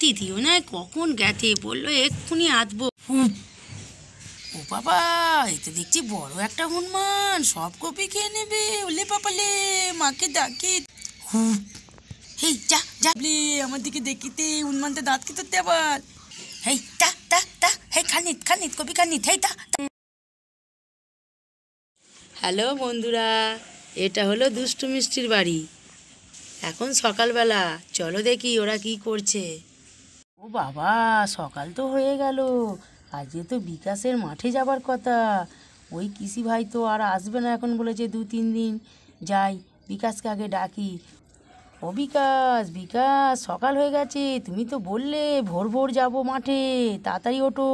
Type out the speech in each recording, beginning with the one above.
তিথিও না কখন গেছে, বললো এক্ষুনি আসবো। ও বাবা, এই তো দেখছি বড় একটা হনুমান, সব কপি খেয়ে নেবে। ওলে বাবালে, মাকে ডাকি। হেই যা যা, আমার দিকে দেখিতে হনুমানটা দাঁত কি তোতে আবার। হেই তা তা তা, হেই খানিত খানিত কপি খানিত, হেই তা। হ্যালো বন্ধুরা, এটা হলো দুষ্টু মিষ্টির বাড়ি। এখন সকালবেলা, চলো দেখি ওরা কি করছে। ও বাবা, সকাল তো হয়ে গেল। আজকে তো বিকাশের মাঠে যাবার কথা। ওই কৃষি ভাই তো আর আসবে না এখন, বলেছে 2-3 দিন। যাই, বিকাশকে আগে ডাকি। ও বিকাশ, বিকাশ, সকাল হয়ে গেছে, তুমি তো বললে ভোর ভোর যাবো মাঠে, তাড়াতাড়ি ওঠো।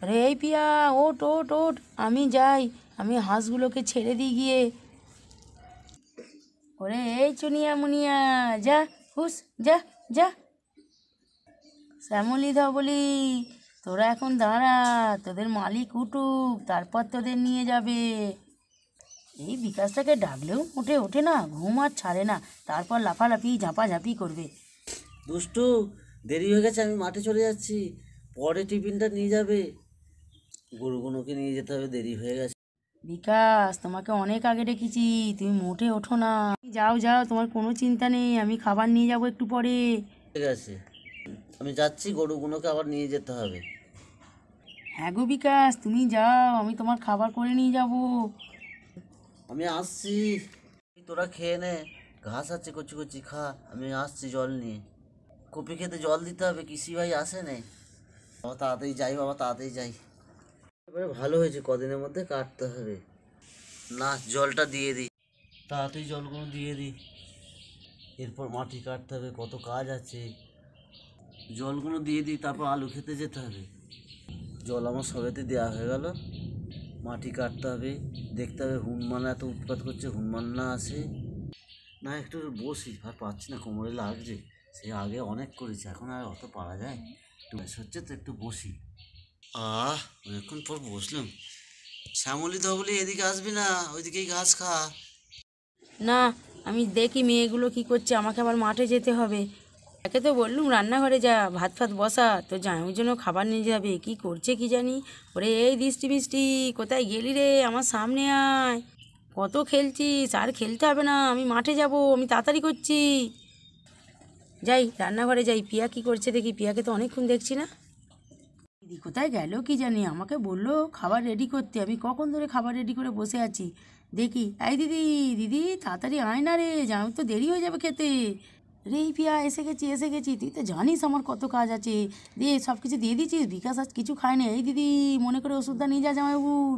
আরে এই পিয়া, ওঠ ওঠ ওঠ, আমি যাই, আমি হাঁসগুলোকে ছেড়ে দিই গিয়ে। ওরে এই চুনিয়া মুনিয়া, যা, হুস, যা যা। শ্যামলি ধবলি, তোরা এখন দাঁড়া, তোদের মালিক উঠুক, তারপর তোদের নিয়ে যাবে। এই বিকাশটাকে ডাকলেও উঠে ওঠে না, ঘুম আর ছাড়ে না, তারপর লাফালাফি ঝাঁপাঝাঁপি করবে। দুষ্টু, দেরি হয়ে গেছে, আমি মাঠে চলে যাচ্ছি, পরে টিফিনটা নিয়ে যাবে। গরুগুলোকে নিয়ে যেতে হবে, দেরি হয়ে গেছে। বিকাশ, তোমাকে অনেক আগে ডেকেছি, তুমি মোটে ওঠো না। যাও যাও, তোমার কোনো চিন্তা নেই, আমি খাবার নিয়ে যাবো একটু পরে। ঠিক আছে, আমি যাচ্ছি, গরুগুলোকে আবার নিয়ে যেতে হবে। হ্যাঁ গো বিকাশ, তুমি যাও, আমি তোমার খাবার করে নিয়ে যাবো। আমি আসছি, তোরা খেয়ে নে, ঘাস আছে কচি কচি, খা, আমি আসছি জল নিয়ে। কপি খেতে জল দিতে হবে, কৃষি ভাই আসে নে। বাবা তাড়াতাড়ি যাই, বাবা তাড়াতাড়ি যাই। এবারে ভালো হয়েছে, কদিনের মধ্যে কাটতে হবে। না, জলটা দিয়ে দিই, তাড়াতাড়ি জলগুলো দিয়ে দিই, এরপর মাটি কাটতে হবে, কত কাজ আছে। জলগুলো দিয়ে দিই, তারপর আলু খেতে যেতে হবে। জল আমার সবেতে দেওয়া হয়ে গেল, মাটি কাটতে হবে, দেখতে হবে হনুমান এত উৎপাত করছে, হনুমান না আসে। না, একটু বসি, আর পাচ্ছি না, কোমরে লাগছে। সে আগে অনেক করেছে, এখন আর অত পারা যায়, একটু বেশ হচ্ছে তো, একটু বসি। অনেকক্ষণ পর বসলাম। শ্যামলি ধবলি, এদিকে আসবি না, ওইদিকেই ঘাস খা। না, আমি দেখি মেয়েগুলো কি করছে, আমাকে আবার মাঠে যেতে হবে। একে তো বললুম রান্নাঘরে যা, ভাত ফাত বসা, তো জামাইয়ের জন্য খাবার নিয়ে যাবে, কি করছে কি জানি। ওরে এই দৃষ্টি মিষ্টি, কোথায় গেলি রে, আমার সামনে আয়। কত খেলছিস, আর খেলতে হবে না, আমি মাঠে যাব, আমি তাড়াতাড়ি করছি। যাই, রান্নাঘরে যাই, পিয়া কি করছে দেখি, পিয়াকে তো অনেকক্ষণ দেখছি না। দিদি কোথায় গেল কি জানি, আমাকে বললো খাবার রেডি করতে, আমি কখন ধরে খাবার রেডি করে বসে আছি। দেখি, এই দিদি, দিদি তাড়াতাড়ি আয় না রে, আমি তো দেরি হয়ে যাবে খেতে। রে এই পিয়া, এসে গেছি এসে গেছি, তুই তো জানিস আমার কত কাজ আছে। দিয়ে সব কিছু দিয়ে দিচ্ছিস, বিকাশ আজ কিছু খায় না। এই দিদি, মনে করে ওষুধটা নিয়ে যা জামাইবাবুর।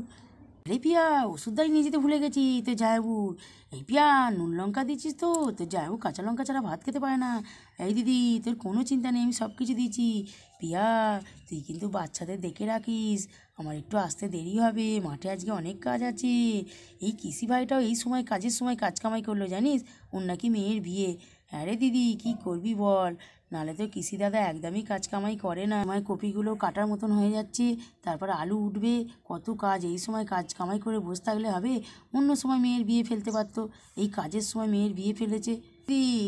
রে পিয়া, ওষুধটাই নিয়ে যেতে ভুলে গেছি তো জামাইবাবুর। এই পিয়া, নুন লঙ্কা দিচ্ছিস তো, তোর জামাইবাবু কাঁচা লঙ্কা ছাড়া ভাত খেতে পারে না। এই দিদি, তোর কোনো চিন্তা নেই, আমি সব কিছু দিয়েছি। পিয়া, তুই কিন্তু বাচ্চাদের দেখে রাখিস, আমার একটু আসতে দেরি হবে, মাঠে আজকে অনেক কাজ আছে। এই কৃষি ভাইটাও এই সময় কাজের সময় কাজ কামাই করলো জানিস, ওর নাকি মেয়ের বিয়ে। হ্যাঁ রে দিদি, কী করবি বল, নাহলে তো কৃষি দাদা একদমই কাজ কামাই করে না। আমার কপিগুলো কাটার মতন হয়ে যাচ্ছে, তারপর আলু উঠবে, কত কাজ, এই সময় কাজ কামাই করে বসে থাকলে হবে। অন্য সময় মেয়ের বিয়ে ফেলতে পারতো, এই কাজের সময় মেয়ের বিয়ে ফেলেছে।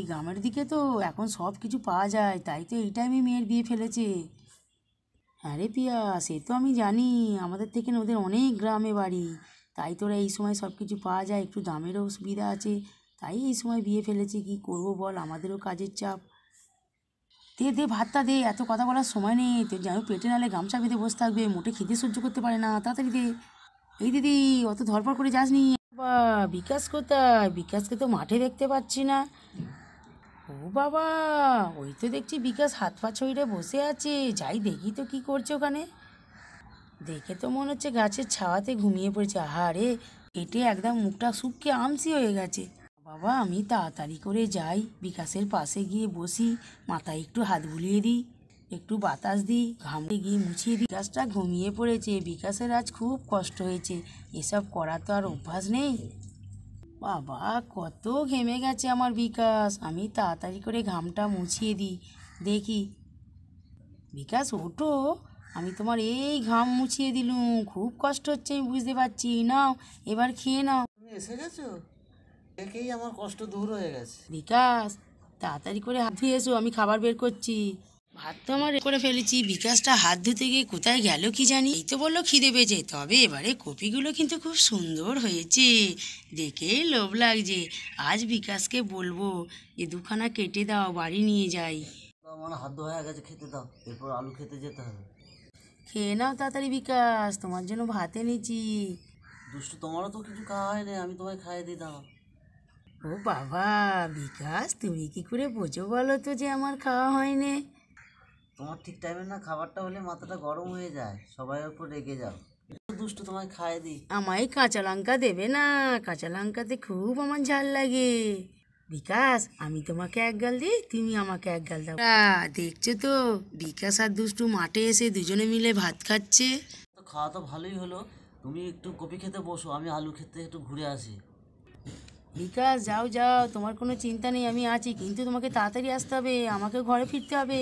গ্রামের দিকে তো এখন সব কিছু পাওয়া যায়, তাই তো এই টাইমে মেয়ের বিয়ে ফেলেছে। হ্যাঁ রে পিয়া, সে তো আমি জানি, আমাদের থেকে না ওদের অনেক গ্রামে বাড়ি, তাই তোরা এই সময় সব কিছু পাওয়া যায়, একটু দামেরও সুবিধা আছে, তাই এই সময় বিয়ে ফেলেছে। কি করব বল, আমাদেরও কাজের চাপ। দে দে ভাতটা দে, এত কথা বলার সময় নেই, তোর যেন পেটে নালে গামছা বেঁধে বসে থাকবে, মোটে খিদে সহ্য করতে পারে না, তাড়াতাড়ি দে। এই দিদি, অত ধরপড় করে যাসনি। বা, বিকাশ কোথায়, বিকাশকে তো মাঠে দেখতে পাচ্ছি না। ও বাবা, ওই তো দেখছি বিকাশ হাত পা ছড়িয়ে বসে আছে, যাই দেখি তো কি করছে ওখানে। দেখে তো মনে হচ্ছে গাছের ছাওয়াতে ঘুমিয়ে পড়েছে। আহারে, পেটে একদম মুখটা শুকিয়ে আমসি হয়ে গেছে। বাবা, আমি তাড়াতাড়ি করে যাই, বিকাশের পাশে গিয়ে বসি, মাথায় একটু হাত বুলিয়ে দিই, একটু বাতাস দিই, ঘামে গিয়ে মুছিয়ে দিই। বিকাশটা ঘুমিয়ে পড়েছে, বিকাশের আজ খুব কষ্ট হয়েছে, এসব করা তো আর অভ্যাস নেই। বাবা, কত ঘেমে গেছে আমার বিকাশ, আমি তাড়াতাড়ি করে ঘামটা মুছিয়ে দিই। দেখি, বিকাশ ওঠো, আমি তোমার এই ঘাম মুছিয়ে দিলুম, খুব কষ্ট হচ্ছে আমি বুঝতে পারছি, নাও এবার খেয়ে নাও। তুমি এসে গেছো, দেখেই আমার কষ্ট দূর হয়ে গেছে। বিকাশ, তাড়াতাড়ি করে হাত ধুয়ে এসো, আমি খাবার বের করছি। ভাত তো আমার করে ফেলেছি, বিকাশটা হাত ধুতে গিয়ে কোথায় গেল কি জানি। এই তো বললো খিদে পেয়েছে, তবে এবারে কপিগুলো কিন্তু খুব সুন্দর হয়েছে, দেখেই লোভ লাগছে। আজ বিকাশকে বলবো যে দুখানা কেটে দাও, বাড়ি নিয়ে যাই। আমার হাত ধোয়া হয়ে গেছে, খেতে দাও, এরপর আলু খেতে যেতে হবে। খেয়ে নাও তাড়াতাড়ি বিকাশ, তোমার জন্য ভাত এনেছি। দুষ্টু, তোমারও তো কিছু খাওয়া হয়নি, আমি তোমায় খাইয়ে দিতাম। ও বাবা বিকাশ, তুমি কি করে বোঝো বলো তো যে আমার খাওয়া হয়নি? তোমার ঠিক টাইমে না খাবারটা হলে মাথাটা গরম হয়ে যায়, সবাই ওপর রেগে যাও। দুষ্টু, তোমায় খাইয়ে দিই। আমায় কাঁচা লঙ্কা দেবে না? কাঁচা লঙ্কাতে খুব আমার ঝাল লাগে। বিকাশ, আমি তোমাকে এক গাল দিই, তুমি আমাকে এক গাল দাও। দেখছো তো বিকাশ আর দুষ্টু মাঠে এসে দুজনে মিলে ভাত খাচ্ছে। তো খাওয়া তো ভালোই হলো, তুমি একটু কপি খেতে বসো, আমি আলু খেতে একটু ঘুরে আসি। বিকাশ যাও যাও, তোমার কোনো চিন্তা নেই, আমি আছি, কিন্তু তোমাকে তাড়াতাড়ি আসতে হবে, আমাকে ঘরে ফিরতে হবে।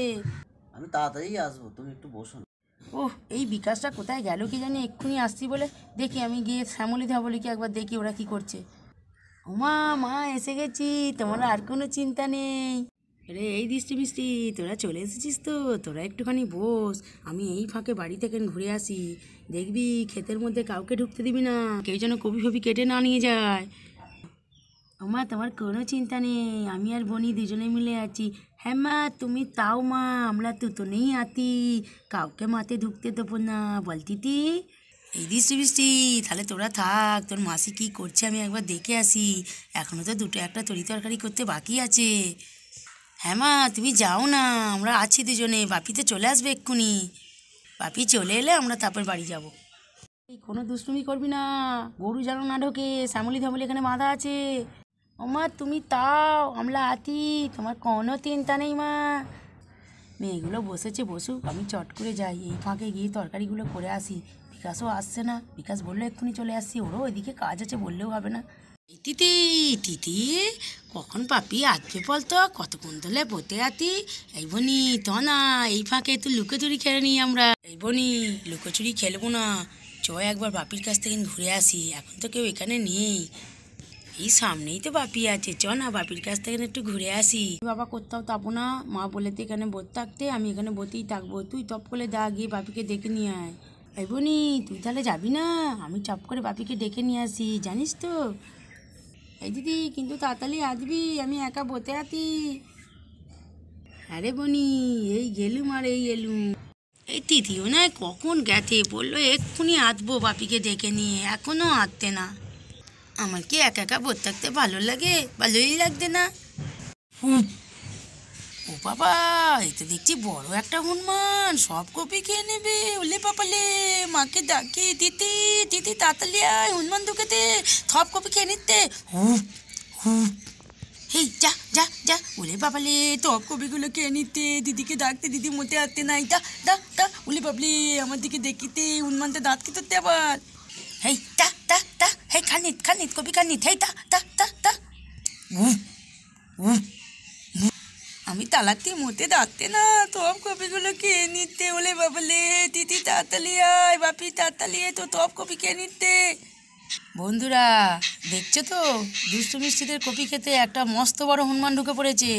আমি তাড়াতাড়ি আসবো, তুমি একটু বসো না। ওহ, এই বিকাশটা কোথায় গেল কি জানি, এক্ষুনি আসছি বলে। দেখি আমি গিয়ে শ্যামলি ধাবলিকে একবার দেখি ওরা কি করছে। ওমা, মা এসে গেছি, তোমার আর কোনো চিন্তা নেই। আরে এই দৃষ্টি মিষ্টি, তোরা চলে এসেছিস তো, তোরা একটুখানি বস, আমি এই ফাঁকে বাড়ি থেকে ঘুরে আসি। দেখবি ক্ষেতের মধ্যে কাউকে ঢুকতে দিবি না, কেউ যেন কপি ফপি কেটে না নিয়ে যায়। ওমা, তোমার কোনো চিন্তা নেই, আমি আর বনি দুজনে মিলে আছি। হ্যাঁ মা, তুমি তাও মা, আমরা তো নেই আতি, কাউকে মাতে ঢুকতে দেবো না, বলতিতি। এই দৃষ্টি বৃষ্টি, তাহলে তোরা থাক, তোর মাসি কি করছে আমি একবার দেখে আসি, এখনো তো দুটো একটা তরি তরকারি করতে বাকি আছে। হ্যাঁ মা, তুমি যাও না, আমরা আছি দুজনে, বাপি তো চলে আসবে এক্ষুনি, বাপি চলে এলে আমরা তারপর বাড়ি যাব। এই কোনো দুষ্টুমি করবি না, গরু যেন না ঢোকে, শ্যামলি ধামলি এখানে বাঁধা আছে। ওমা তুমি তাও, আমরা আতি, তোমার কোনো চিন্তা নেই মা। মেয়েগুলো বসেছে বসুক, আমি চট করে যাই, এই ফাঁকে গিয়ে তরকারিগুলো করে আসি। বিকাশও আসছে না, বিকাশ বললো এক্ষুনি চলে আসছি, ওরও ওইদিকে কাজ আছে বললেও হবে না। এই তিতি, তিতি কখন পাপি আসবে বলতো, কতক্ষণ ধরে বসে আতি। এই বনি তো না, এই ফাঁকে একটু লুকোচুরি খেলে নিই আমরা। এই বনি, লুকোচুরি খেলবো না, চ একবার বাপির কাছ থেকে ঘুরে আসি, এখন তো কেউ এখানে নেই, এই সামনেই তো বাপি আছে, চ না বাপির কাছ থেকে একটু ঘুরে আসি। বাবা কোথাও থাকবো না, মা বলেতে এখানে বসে থাকতে, আমি এখানে বসেই থাকবো, তুই টপ করে দা গিয়ে বাপিকে ডেকে নিয়ে আয়। এই বনি, তুই তাহলে যাবি না? আমি চপ করে বাপিকে ডেকে নিয়ে আসি, জানিস তো। এই দিদি, কিন্তু তাড়াতাড়ি আসবি, আমি একা বসে আছি। আরে বনি, এই গেলুম আর এই এলুম। এই তিথিও না কখন গেছে, বললো এক্ষুনি আসবো বাপিকে ডেকে নিয়ে, এখনও আসতে না। আমার কি একা একা বসে থাকতে ভালো লাগে? ভালোই লাগছে না। ও বাবা, এই তো দেখছি বড় একটা হনুমান, সব কপি খেয়ে নেবে। ওলে বাবালে, মাকে ডাকে, দিদি দিদি তাড়াতাড়ি আয়, হনুমান ঢুকেতে, সব কপি খেয়ে নিতে। হেই যা যা যা, ওলে বাবালে, টপ কপিগুলো খেয়ে নিতে, দিদিকে ডাকতে, দিদি মোটে আসতে নাই, দা দা দা, ওলে বাবলে, আমার দিকে দেখিতে, হনুমানটা দাঁত কি ধরতে আবার। হেই তা তা তা, হেই খানিত খানিত কপি খানিত, হেই তা তা তা তা। আমি তালাতে মতে দাঁড়তে না, টপ কপিগুলো খেয়ে নিতে। ওলে বাবলে, দিদি তাড়াতাড়ি আয়, বাপি তাড়াতাড়ি আয়, তো টপ কপি খেয়ে নিতে। বন্ধুরা দেখছো তো, দুষ্টু মিষ্টিদের কপি খেতে একটা মস্ত বড় হনুমান ঢুকে পড়েছে।